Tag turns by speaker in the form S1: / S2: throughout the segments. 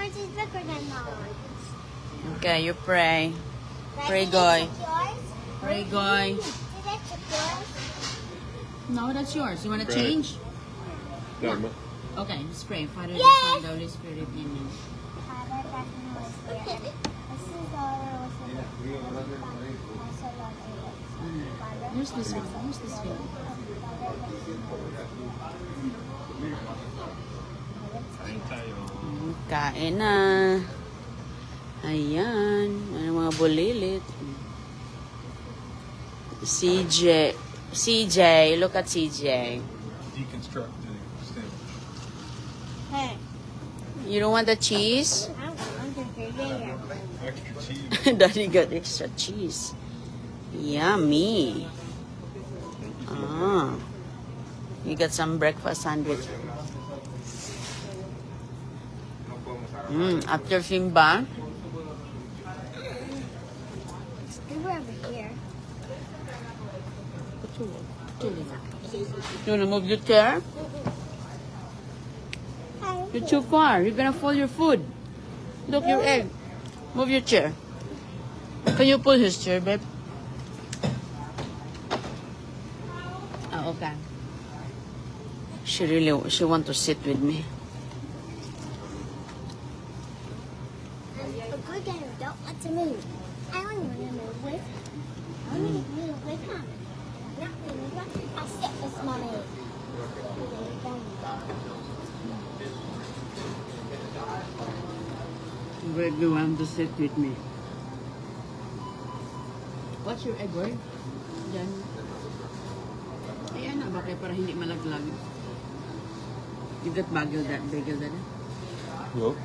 S1: Yours is bigger than mine.
S2: Okay, you pray. Pray,
S1: Did
S2: Goy.
S1: I check yours?
S2: Pray, Goy.
S1: Did I check yours?
S2: No, that's yours. You want to
S3: Pray.
S2: change?
S3: No, ma.
S2: Okay, just pray. Father, the
S1: Yes.
S2: Son, the Holy Spirit, amen.
S1: Father, that was there. This is our
S2: Here's this one. Here's this one.
S3: Kain tayo.
S2: Kain na. Ayan. Ano mga bulilit. CJ. CJ. Look at CJ.
S3: Deconstruct the sandwich.
S1: Hey,
S2: You don't want the cheese?
S1: I want to figure
S3: Extra cheese.
S2: Daddy got extra cheese. Yummy. Ah. You got some breakfast sandwich. After Simba,
S1: They were over here.
S2: you wanna move your chair?
S1: Hi.
S2: You're too far. You're gonna fall your food. Look, your egg. Move your chair. Can you pull his chair, babe? Oh, okay. She want to sit with me.
S1: A good guy who don't want to move. I only want to move with. I only want to move with mommy. Not with mommy. I'll sit with mommy.
S2: Babe, you want to sit with me. What's your egg, boy? Diyan. Ayan na, bakit para hindi malaglag. You got bagel that.
S3: Yup.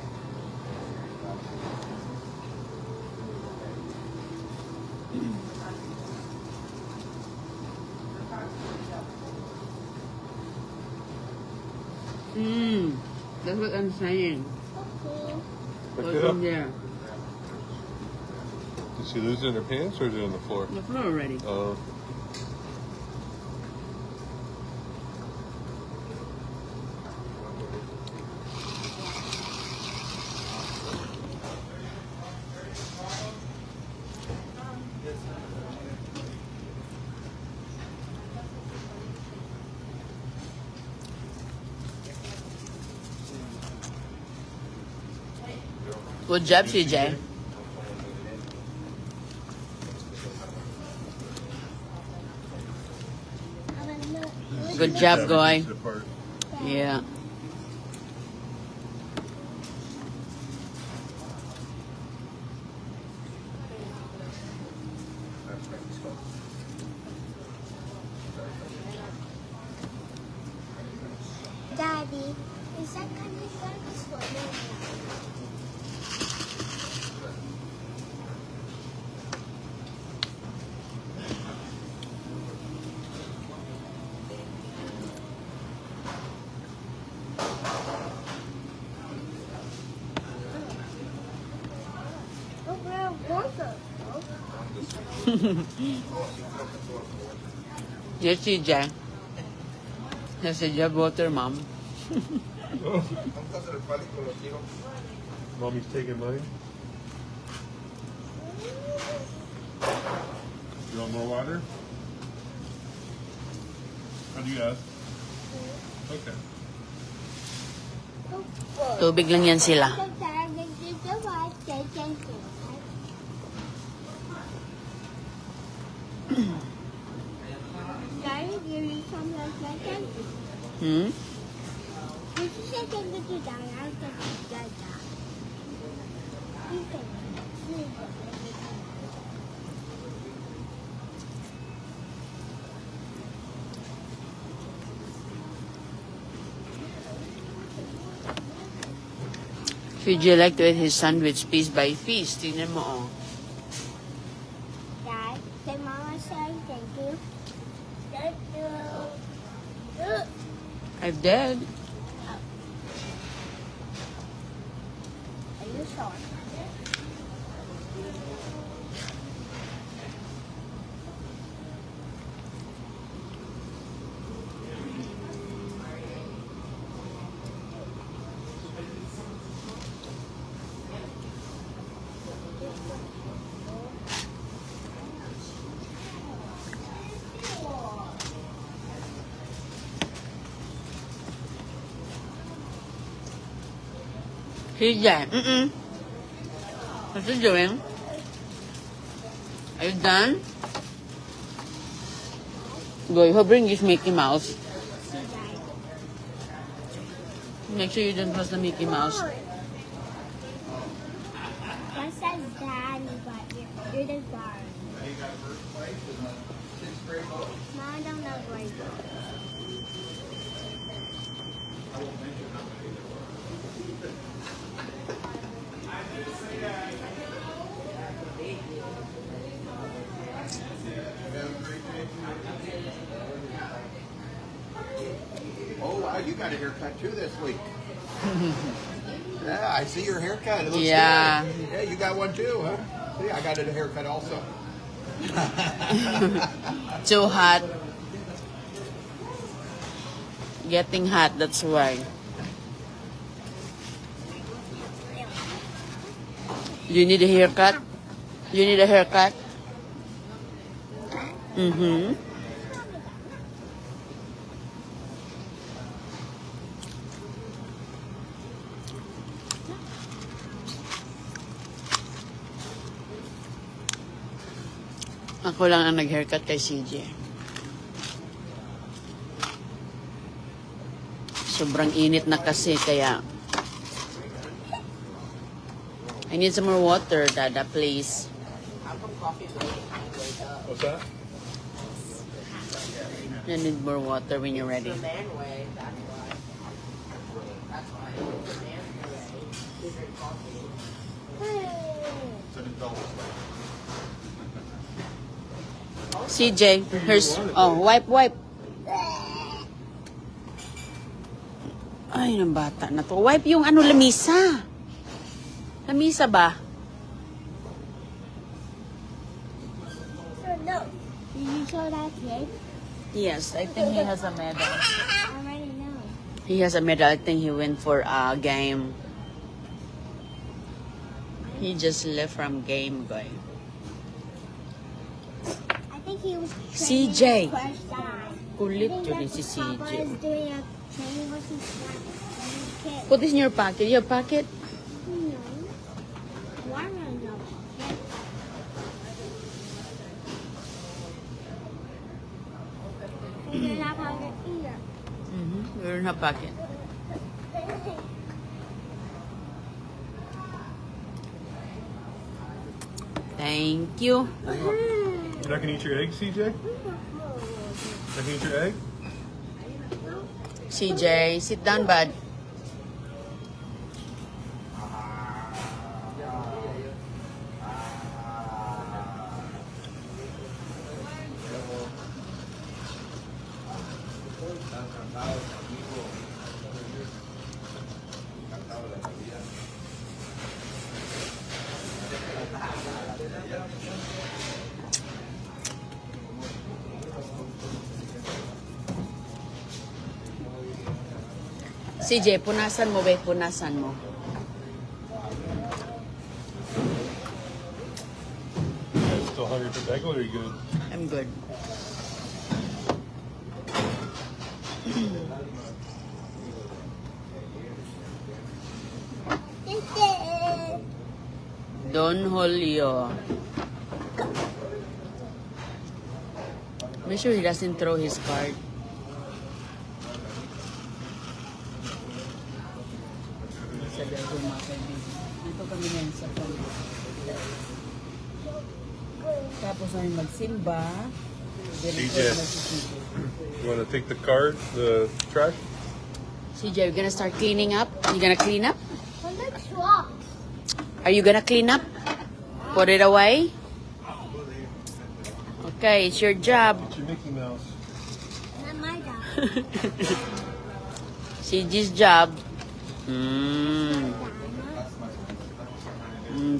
S2: That's what I'm saying.
S3: Pick
S2: What's
S3: it up.
S2: in there?
S3: Did she lose it in her pants or is it on the floor?
S2: The floor already.
S3: Oh.
S2: Good job, CJ. Good job, Goy.
S3: Piece it apart.
S2: Yeah.
S1: Daddy, is that kind of service for me? Oh, we're both of
S2: Yes, CJ. Yes, CJ water, mom.
S3: Mommy's taking mine. You want more water? How do you ask? Okay.
S2: Tubig lang yan sila.
S1: Daddy, give me some like that.
S2: Hmm?
S1: Did you say that you do that? I was going to do that. You can do that.
S2: CJ like to eat his sandwich piece by piece. Tingnan mo, oh.
S1: Dad, did Mama say thank you? Thank you.
S2: I did.
S1: Are you sure?
S2: CJ, What's he doing? Are you done? Go, he'll bring this Mickey Mouse. Make sure you don't press the Mickey Mouse.
S1: That says Daddy, but you're the guard. No, I don't know where you go.
S4: Oh, wow, you got a haircut too this week. Yeah, I see your haircut. It looks
S2: Yeah.
S4: good. Yeah, you got one too, huh? See, I got a haircut also.
S2: Too hot. Getting hot, that's why. You need a haircut? You need a haircut? Mm-hmm. Ako lang ang nag-haircut kay CJ. Sobrang init na kasi, kaya I need some more water, Dada, please.
S3: What's that?
S2: I need more water when you're ready. CJ, here's, oh, wipe. Ay, ng bata na to. Wipe yung ano, lamisa. Lamisa ba?
S1: No. Did you show that kid?
S2: Yes, I think he has a medal.
S1: I already know.
S2: He has a medal. I think he went for a game. He just left from game, boy.
S1: I think he was
S2: CJ.
S1: training for first time.
S2: Kulit
S1: I think
S2: yun
S1: that's
S2: si
S1: what Papa
S2: CJ.
S1: is doing a training with his kid.
S2: Put this in your pocket. Your pocket?
S1: No. One of them. And you're not hungry either.
S2: Mm-hmm. You're in her pocket. Thank you.
S3: You're not gonna eat your egg, CJ? Not gonna eat your egg?
S2: CJ, sit down, bud. CJ, punasan mo, be. Punasan mo.
S3: Still hungry for bagel, or are you good?
S2: I'm good. Don Julio. Make sure he doesn't throw his card. Sa Dago, mga kaibigan. Dito kami ngayon sa kanya. Tapos namin magsimba.
S3: CJ. You wanna take the card, the trash?
S2: CJ, you're gonna start cleaning up? You gonna clean up?
S1: On the truck.
S2: Are you gonna clean up? Put it away? Okay, it's your job.
S3: It's your Mickey Mouse.
S1: Not my job.
S2: CJ's job.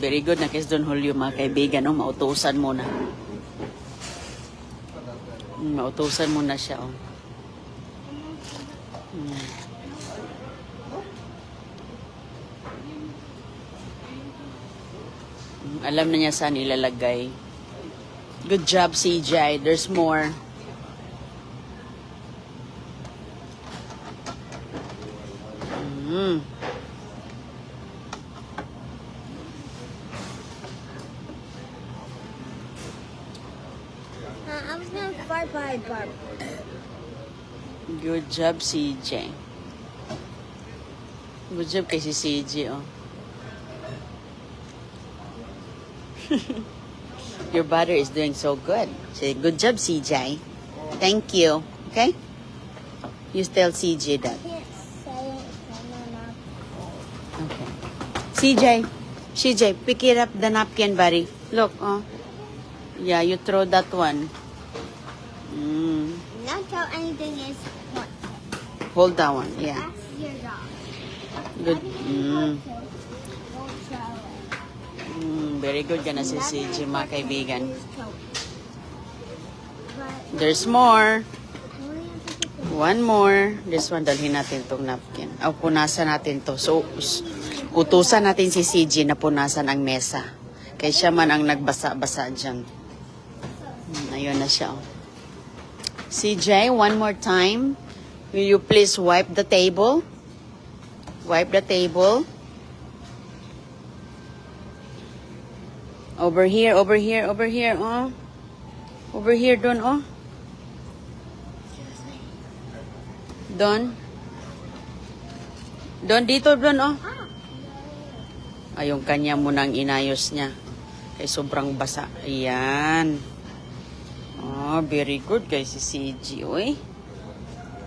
S2: Very good na kay Don Julio, mga kaibigan. No? Mautusan mo na. Mautusan mo na siya. Oh. Alam na niya saan ilalagay. Good job, CJ. There's more.
S1: Bye-bye, Barb.
S2: Good job, CJ. Good job kay si CJ, oh. Your butter is doing so good. Say, good job, CJ. Thank you. Okay? You tell CJ that.
S1: Can't say it because I'm not cold.
S2: Okay. CJ, pick it up the napkin, buddy. Look, oh. Yeah, you throw that one.
S1: Not how anything is what.
S2: Hold that one. Yeah.
S1: That's your job.
S2: Good.
S1: Don't throw it.
S2: Very good ka na si CJ, mga kaibigan.
S1: But
S2: There's more.
S1: only have to put the
S2: One more. This one, dalhin natin tong napkin. O, punasan natin to. So, utusan natin si CJ na punasan ang mesa. Kaya siya man ang nagbasa-basa dyan. Ayun na siya. Oh. CJ, one more time. Will you please wipe the table? Wipe the table. Over here, oh. Over here, Don, oh. Don. Don, dito, Don, oh. Ay, yung kanya munang inayos niya. Kay sobrang basa. Ayan. Oh, very good, guys, si CG, oy.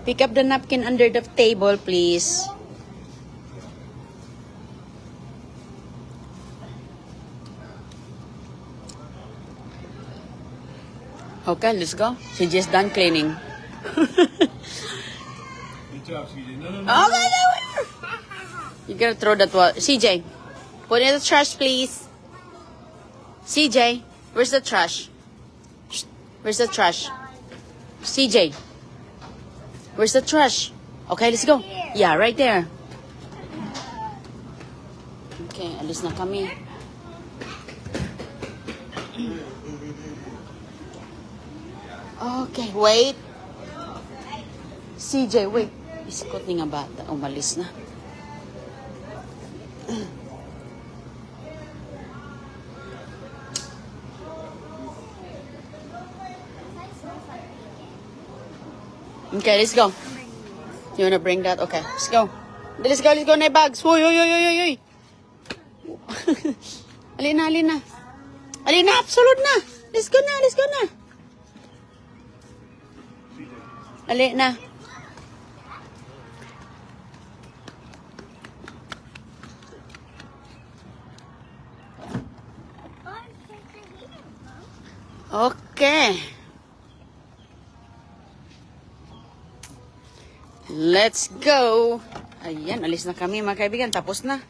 S2: Pick up the napkin under the table, please. Okay, let's go. She just done cleaning.
S3: Good job, CJ. No.
S2: Okay, you gotta throw that one. CJ, put in the trash, please. CJ, where's the trash? Shh, where's the trash? CJ, where's the trash? Okay, let's go. Yeah, right there. Okay, alis na kami. Okay, wait. CJ, wait. Isikot ni nga bata. Umalis na. Okay, let's go. You wanna bring that? Okay, let's go. Let's go na yung bags. Uy. Alina. Alina, absolute na. Let's go na. Alina. Okay. Let's go. Ayan, alis na kami mga kaibigan. Tapos na.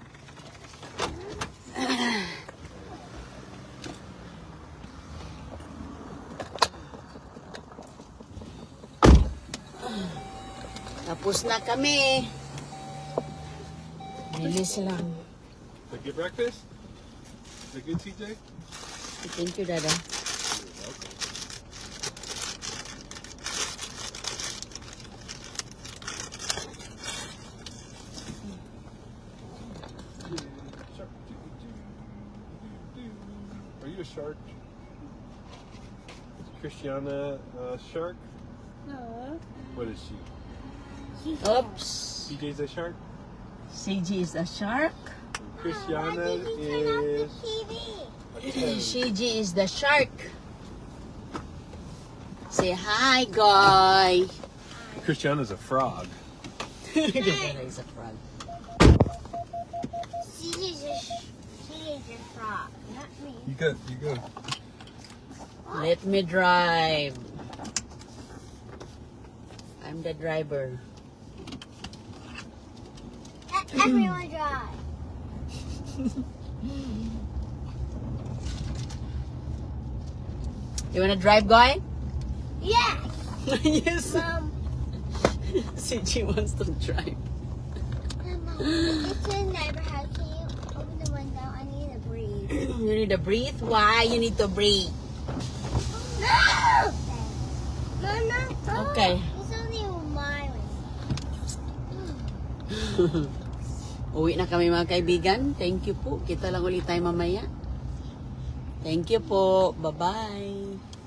S2: Tapos na kami. Bilis lang.
S3: Did you get breakfast? Is it good, CJ?
S2: Thank you, Dada.
S3: Are you a shark? Is Christiana a shark?
S1: No.
S3: What is she?
S2: Oops.
S3: CJ's a shark?
S2: CG is a shark.
S3: Christiana
S1: Why did you turn off
S3: is
S1: the TV?
S3: a toad.
S2: CG is the shark. Say hi, guy.
S3: Christiana's a frog.
S2: Is a frog.
S1: She is a frog, not me.
S3: You go.
S2: Let me drive. I'm the driver.
S1: Everyone drive.
S2: You wanna drive, guy?
S1: Yes.
S2: Yes.
S1: Mom.
S2: CG wants to drive.
S1: Mom, it's in the neighborhood. Can you open the window? I need to breathe.
S2: You need to breathe? Why you need to breathe?
S1: No! Mama.
S2: Okay.
S1: It's only mine.
S2: Uwi na kami mga kaibigan. Thank you po. Kita lang ulit tayo mamaya. Thank you po. Bye-bye.